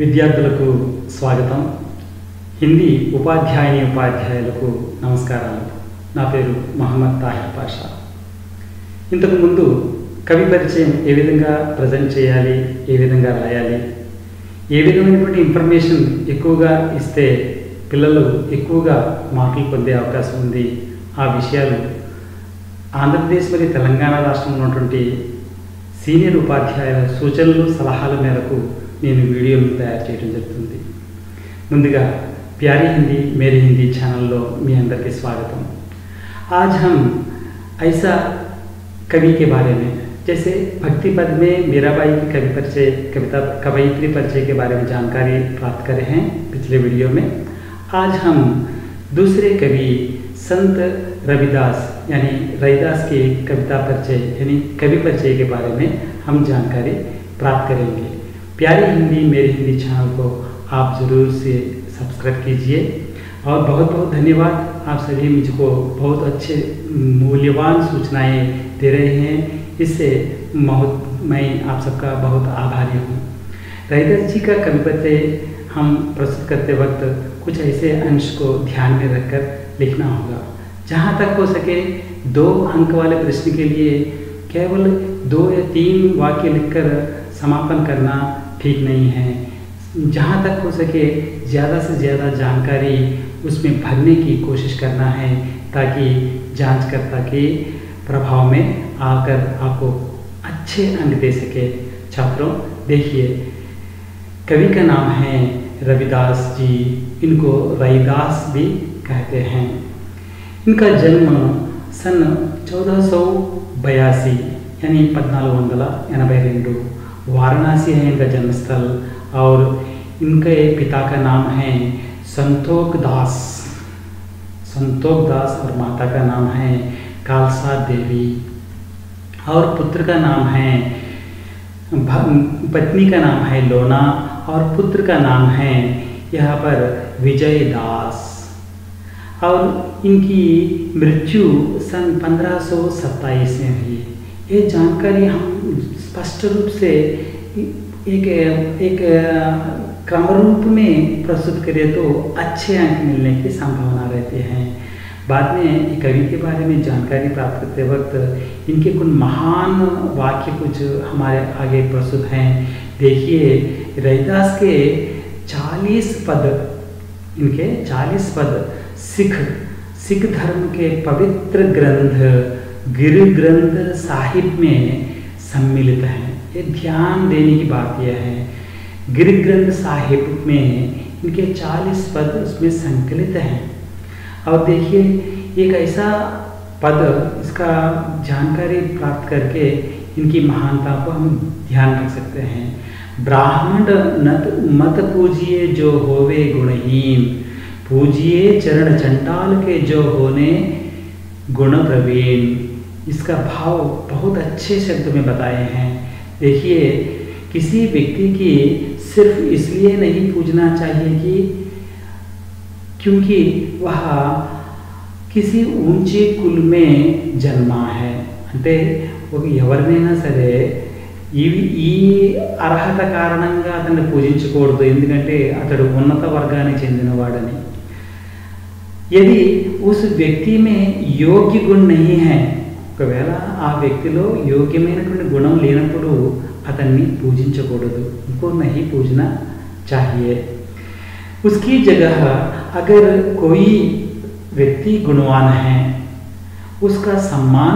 విద్యార్థులకు స్వాగతం. హిందీ ఉపాధ్యాయులకు నమస్కారాలు. నా పేరు మహమ్మద్ తాహిర్ పాషా. ఇంతకు ముందు కవి పరిచయం ఏ విధంగా ప్రజెంట్ చేయాలి, ఏ విధంగా రాయాలి, ఏ విధమైనటువంటి ఇన్ఫర్మేషన్ ఎక్కువగా ఇస్తే పిల్లలు ఎక్కువగా మార్కులు పొందే అవకాశం ఉంది, ఆ విషయాలు ఆంధ్రప్రదేశ్ మరియు తెలంగాణ రాష్ట్రంలో ఉన్నటువంటి సీనియర్ ఉపాధ్యాయుల సూచనలు సలహాల మేరకు నేను వీడియోలను తయారు చేయడం జరుగుతుంది. ముందుగా प्यारी हिंदी मेरी हिंदी ఛానల్లో మీ అందరికీ स्वागतम. आज हम ऐसा कवि के बारे में, जैसे भक्ति पद में मीराबाई की कवि परिचय, कवयित्री परिचय के बारे में जानकारी प्राप्त करे हैं पिछले वीडियो में. आज हम दूसरे कवि संत रविदास यानी रविदास की कविता परिचय यानी कवि परिचय के बारे में हम जानकारी प्राप्त करेंगे. प्यारी हिंदी मेरी हिंदी चैनल को आप ज़रूर से सब्सक्राइब कीजिए और बहुत बहुत धन्यवाद. आप सभी मुझको बहुत अच्छे मूल्यवान सूचनाएं दे रहे हैं, इससे मैं आप सबका बहुत आभारी हूँ. रविदास जी का कवि परिचय हम प्रस्तुत करते वक्त कुछ ऐसे अंश को ध्यान में रखकर लिखना होगा. जहाँ तक हो सके 2 अंक वाले प्रश्न के लिए केवल 2 या 3 वाक्य लिखकर समापन करना ठीक नहीं है. जहाँ तक हो सके ज़्यादा से ज़्यादा जानकारी उसमें भरने की कोशिश करना है, ताकि जांचकर्ता के प्रभाव में आकर आपको अच्छे अंक दे सके. छात्रों देखिए, कवि का नाम है रविदास जी. इनको रविदास भी कहते हैं. इनका जन्म सन 1482 यानी 1482 वाराणसी है इनका जन्मस्थल. और इनके पिता का नाम है संतोख दास और माता का नाम है कालसा देवी. और पुत्र का नाम है, पत्नी का नाम है लोना और पुत्र का नाम है यहाँ पर विजय दास. और इनकी मृत्यु सन 1527 में हुई. ये जानकारी हम स्पष्ट रूप से एक क्रम रूप में प्रस्तुत करें तो अच्छे अंक मिलने की संभावना रहती है. बाद में कवि के बारे में जानकारी प्राप्त करते वक्त इनके कुछ महान वाक्य कुछ हमारे आगे प्रस्तुत हैं. देखिए, रविदास के 40 पद, इनके 40 पद सिख धर्म के पवित्र ग्रंथ गिर ग्रंथ साहिब में सम्मिलित हैं. ये ध्यान देने की बात यह है, गिर ग्रंथ साहिब में इनके 40 पद उसमें संकलित हैं. और देखिए, एक ऐसा पद, इसका जानकारी प्राप्त करके इनकी महानता को हम ध्यान रख सकते हैं. ब्राह्मण मत पूजिए जो होवे गुणहीन, पूजिए चरण चंडाल के जो होने गुण प्रवीण. इसका भाव बहुत अच्छे शब्द में बताए हैं. देखिए, किसी व्यक्ति की सिर्फ इसलिए नहीं पूजना चाहिए कि क्योंकि वह किसी ऊंचे कुल में जन्मा है. అంటే ఎవరినైనా సరే ఈ అర్హత కారణంగా అతన్ని పూజించకూడదు, ఎందుకంటే అతడు ఉన్నత వర్గానికి చెందినవాడని. यदि उस व्यक्ति में योग्य गुण नहीं है, ఒకవేళ ఆ వ్యక్తిలో యోగ్యమైనటువంటి గుణం లేనప్పుడు అతన్ని పూజించకూడదు. उनको नहीं पूजना चाहिए. उसकी जगह अगर कोई व्यक्ति गुणवान है, उसका सम्मान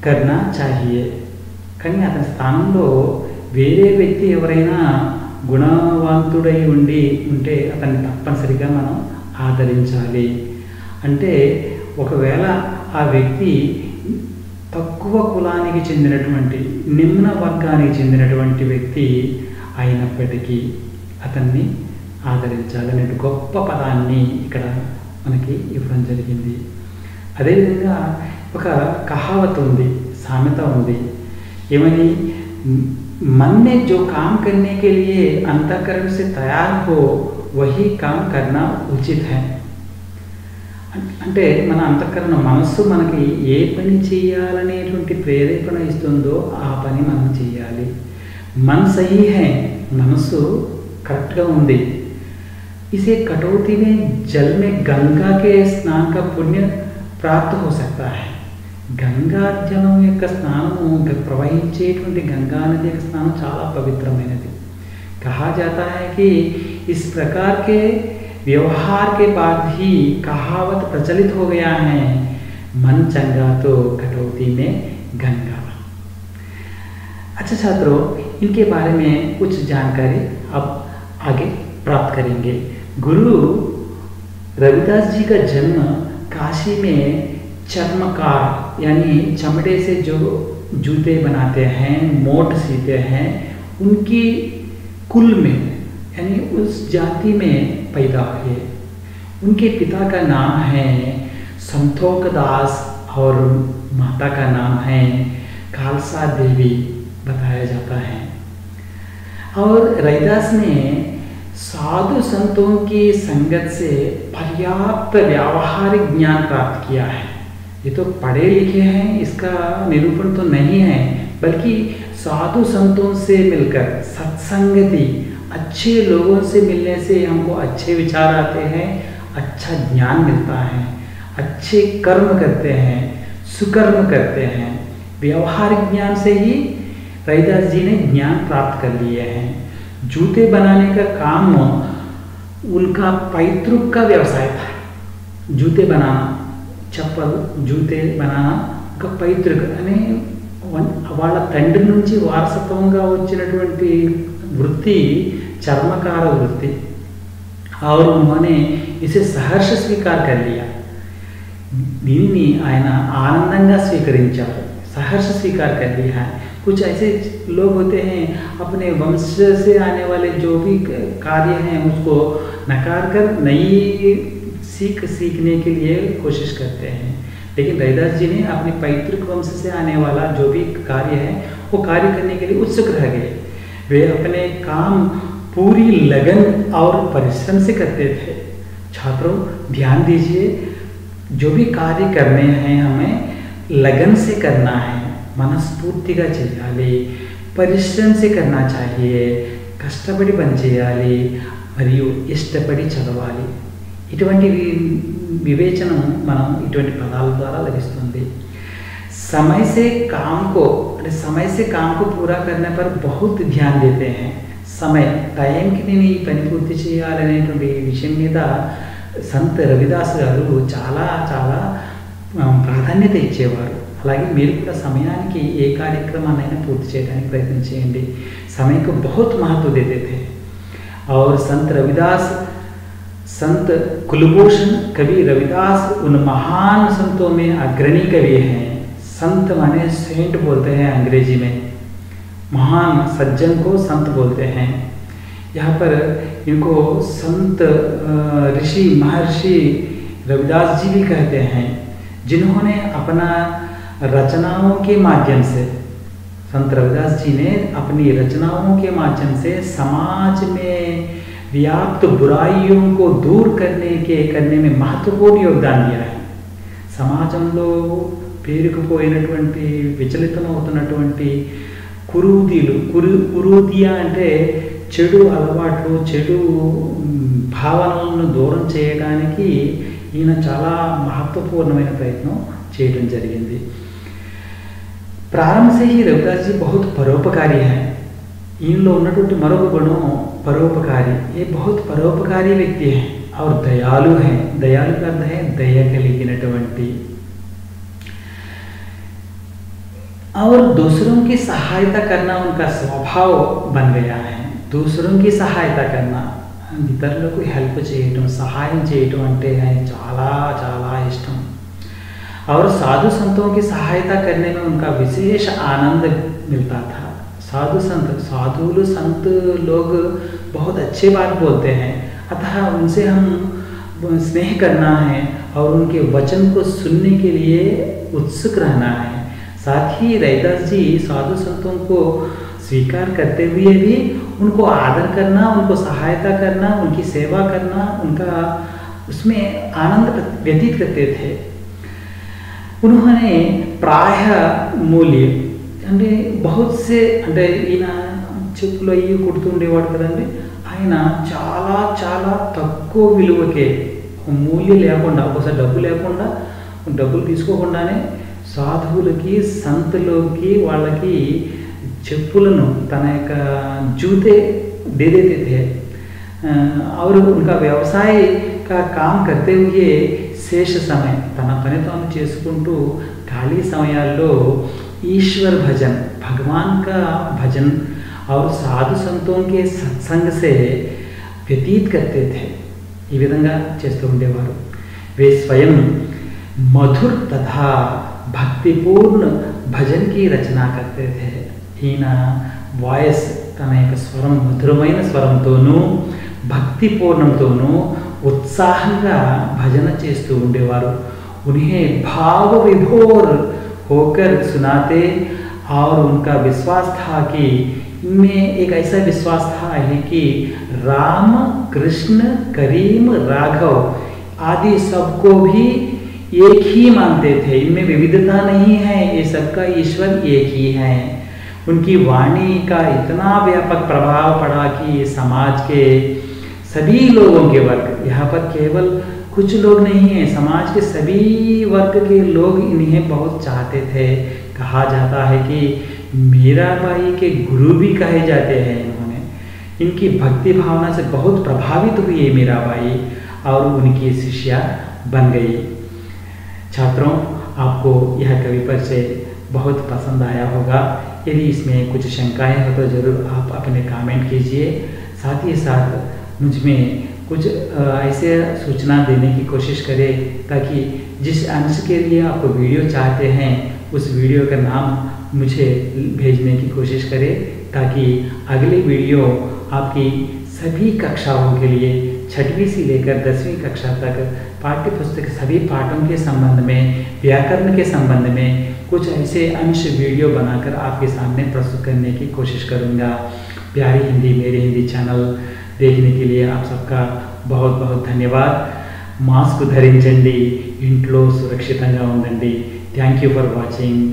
करना चाहिए. కానీ అతని స్థానంలో వేరే వ్యక్తి ఎవరైనా గుణవంతుడై ఉంటే అతన్ని తప్పనిసరిగా మనం ఆదరించాలి. అంటే ఒకవేళ ఆ వ్యక్తి తక్కువ కులానికి చెందినటువంటి, నిమ్న వర్గానికి చెందినటువంటి వ్యక్తి అయినప్పటికీ అతన్ని ఆదరించాలనే గొప్ప పదాన్ని ఇక్కడ మనకి ఇవ్వడం జరిగింది. అదేవిధంగా ఒక కహావత్ ఉంది, సామెత ఉంది. ఏమని, मन में जो काम करने के लिए अंतःकरण से तैयार हो वही काम करना उचित है. అంటే మన అంతఃకరణ మనస్సు మనకి ఏ పని చేయాలనేటువంటి ప్రేరేపణ ఇస్తుందో ఆ పని మనం చేయాలి. मन सही है, మనస్సు करेक्टगा उंदी। इसे कटौती में जल में गंगा के स्नान का पुण्य प्राप्त हो सकता है। गंगा जलम యొక్క స్నానము ప్రవహించేటువంటి गंगा नदी का स्नान చాలా పవిత్రమైనది। कहा जाता है कि इस प्रकार के व्यवहार के बाद ही कहावत प्रचलित हो गया है, मन चंगा तो कटौती में गंगा। अच्छा छात्रों, इनके बारे में कुछ जानकारी अब आगे प्राप्त करेंगे। गुरु रविदास जी का जन्म काशी में चर्मकार यानी चमड़े से जो जूते बनाते हैं, मोट सीते हैं, उनकी कुल में यानी उस जाति में पैदा हुए। उनके पिता का नाम है संतोख दास और माता का नाम है खालसा देवी बताया जाता है। और रविदास ने साधु संतों की संगत से पर्याप्त व्यावहारिक ज्ञान प्राप्त किया है। ये तो पढ़े लिखे हैं, इसका निरूपण तो नहीं है, बल्कि साधु संतों से मिलकर सत्संगति, अच्छे लोगों से मिलने से हमको अच्छे विचार आते हैं, अच्छा ज्ञान मिलता है, अच्छे कर्म करते हैं, सुकर्म करते हैं। व्यवहारिक ज्ञान से ही रविदास जी ने ज्ञान प्राप्त कर लिए हैं। जूते बनाने का काम उनका पैतृक का व्यवसाय था। जूते बनाना, चप्पल जूते बनाना ఒక పైతృక అనే వాళ్ళ తండ్రి నుంచి వారసత్వంగా వచ్చినటువంటి వృత్తి చర్మకార వృత్తి। और उन्होंने इसे सहर्ष स्वीकार कर लिया। దీనిని ఆయన ఆనందంగా స్వీకరించారు, सहर्ष स्वीकार कर लिया है। कुछ ऐसे लोग होते हैं अपने वंश से आने वाले जो भी कार्य हैं उसको नकार कर नई सीखने के लिए कोशिश करते हैं, लेकिन रविदास जी ने अपने पैतृक वंश से आने वाला जो भी कार्य है वो कार्य करने के लिए उत्सुक रह गए। वे अपने काम पूरी लगन और परिश्रम से करते थे। छात्रों ध्यान दीजिए, जो भी कार्य करने हैं हमें लगन से करना है, మనస్ఫూర్తిగా చేయాలి, పరిశ్రమ से करना चाहिए, కష్టపడి పని చేయాలి మరియు ఇష్టపడి చదవాలి। ఇటువంటి వివేచనం మనం ఇటువంటి పదాల ద్వారా లభిస్తుంది। समय से काम को पूरा करने पर बहुत ध्यान देते हैं। समय టైంకి నేను ఈ పని పూర్తి చేయాలనేటువంటి విషయం మీద సంత్ రవిదాస్ గారు చాలా చాలా ప్రాధాన్యత ఇచ్చేవారు। అలాగే మీరు కూడా సమయానికి ఏ కార్యక్రమాన్నైనా పూర్తి చేయడానికి ప్రయత్నం చేయండి। समय को बहुत महत्व देते थे। और संत कुलभूषण कवि रविदास उन महान संतों में अग्रणी कवि हैं। संत माने सेंट बोलते हैं अंग्रेजी में, महान सज्जन को संत बोलते हैं। यहाँ पर इनको संत ऋषि महर्षि रविदास जी भी कहते हैं, जिन्होंने अपना रचनाओं के माध्यम से, संत रविदास जी ने अपनी रचनाओं के माध्यम से समाज में व्याप्त बुराइयों को दूर करने में महत्वपूर्ण योगदान दिया है। సమాజంలో పేరుకుపోయినటువంటి విచలితమవుతున్నటువంటి కురూదియా అంటే చెడు అలవాట్లు, చెడు భావనలను దూరం చేయడానికి ఈయన చాలా మహత్వపూర్ణమైన ప్రయత్నం చేయడం జరిగింది। प्रारंभ से ही रविदास जी बहुत परोपकारी हैं। इनलो ఉన్నటువంటి మరొక గుణం परोपकारी। ये बहुत परोपकारी व्यक्ति हैं और दयालु हैं। दयालु का अर्थ है दया కలిగినటువంటి। और दूसरों की सहायता करना उनका स्वभाव बन गया है। दूसरों की सहायता करना, ఇతరులకు హెల్ప్ చేయటం, సహాయం చేయటం అంటే చాలా చాలా ఇష్టం। और साधु संतों की सहायता करने में उनका विशेष आनंद मिलता था। साधु संत लोग बहुत अच्छे बात बोलते हैं, अतः उनसे हम स्नेह करना है और उनके वचन को सुनने के लिए उत्सुक रहना है। साथ ही रविदास जी साधु संतों को स्वीकार करते हुए भी उनको आदर करना, उनको सहायता करना, उनकी सेवा करना, उनका उसमें आनंद व्यतीत करते थे। उन्होंने प्राय मूल्य అంటే बहुत से అంటే ఈయన చెప్పులు అయ్యి కుడుతుండేవాడు కదండి, ఆ ఆయన చాలా చాలా తక్కువ విలువకే మూల్యం లేకుండా ఒకసారి డబ్బు లేకుండా డబ్బులు తీసుకోకుండానే సాధువులకి సంతులకి వాళ్ళకి చెప్పులను తన యొక్క जूते दे देते थे और उनका व्यवसाय का काम करते हुए शेष समय తన పని తాను చేసుకుంటూ ఖాళీ సమయాల్లో ईश्वर भजन भगवान का भजन और साधु संतों के सत्संग से व्यतीत करते थे ఈ విధంగా చేస్తూ ఉండేవారు वे स्वयं मधुर तथा भक्तिपूर्ण भजन की रचना करते थे ఈయన వాయిస్ తన యొక్క స్వరం మధురమైన స్వరంతోనూ భక్తిపూర్ణంతోనూ उत्साहंगा भजन చేస్తూ ఉండేవారు उन्हें भाव विभोर होकर सुनाते और उनका विश्वास था कि इनमें एक ऐसा विश्वास था है कि राम कृष्ण करीम राघव आदि सबको भी एक ही मानते थे इनमें विविधता नहीं है ये सबका ईश्वर एक ही है उनकी वाणी का इतना व्यापक प्रभाव पड़ा कि समाज के सभी लोगों के वर्ग यहाँ पर केवल कुछ लोग नहीं हैं समाज के सभी वर्ग के लोग इन्हें बहुत चाहते थे कहा जाता है कि मीराबाई के गुरु भी कहे जाते हैं इन्होंने इनकी भक्ति भावना से बहुत प्रभावित हुई मीराबाई और उनकी शिष्या बन गई छात्रों आपको यह कवि परिचय बहुत पसंद आया होगा यदि इसमें कुछ शंकाएं हो तो ज़रूर आप अपने कमेंट कीजिए साथ ही साथ मुझ में कुछ ऐसे सूचना देने की कोशिश करें ताकि जिस अंश के लिए आप वीडियो चाहते हैं उस वीडियो का नाम मुझे भेजने की कोशिश करें ताकि अगली वीडियो आपकी सभी कक्षाओं के लिए 6वीं से लेकर 10वीं कक्षा तक पाठ्य पुस्तक सभी पाठों के संबंध में व्याकरण के संबंध में कुछ ऐसे अंश वीडियो बनाकर आपके सामने प्रस्तुत करने की कोशिश करूँगा प्यारी हिंदी मेरी हिंदी चैनल देखने के लिए आप सबका बहुत बहुत धन्यवाद मास्क धरिंचंడి ఇంట్లో సురక్షితంగా ఉండండి థ్యాంక్ యూ ఫర్ వాచింగ్